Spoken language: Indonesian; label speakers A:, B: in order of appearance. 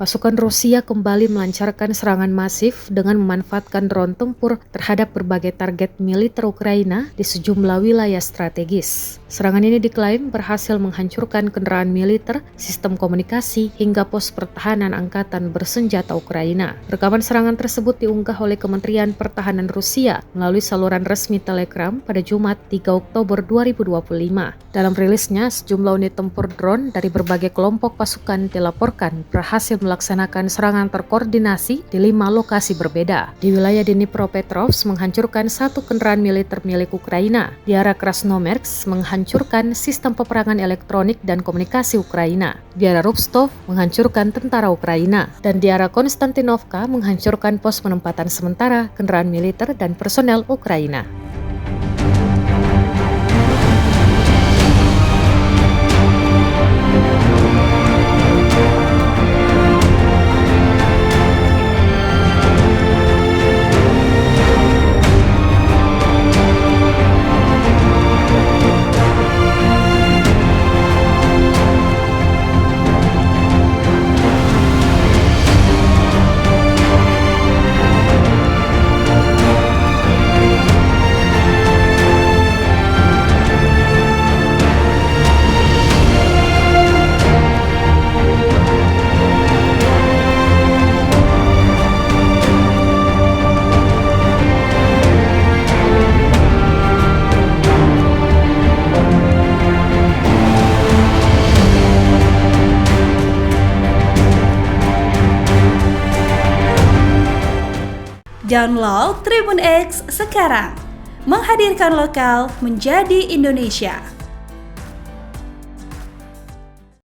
A: Pasukan Rusia kembali melancarkan serangan masif dengan memanfaatkan drone tempur terhadap berbagai target militer Ukraina di sejumlah wilayah strategis. Serangan ini diklaim berhasil menghancurkan kendaraan militer, sistem komunikasi, hingga pos pertahanan angkatan bersenjata Ukraina. Rekaman serangan tersebut diunggah oleh Kementerian Pertahanan Rusia melalui saluran resmi Telegram pada Jumat 3 Oktober 2025. Dalam rilisnya, sejumlah unit tempur drone dari berbagai kelompok pasukan dilaporkan berhasil melaksanakan serangan terkoordinasi di 5 lokasi berbeda. Di wilayah Dnipropetrovsk menghancurkan satu kendaraan militer milik Ukraina. Di arah Krasnomersk menghancurkan sistem peperangan elektronik dan komunikasi Ukraina. Di arah Rostov menghancurkan tentara Ukraina. Dan di arah Konstantinovka menghancurkan pos penempatan sementara kendaraan militer dan personel Ukraina.
B: Download Tribun X sekarang, menghadirkan lokal menjadi Indonesia.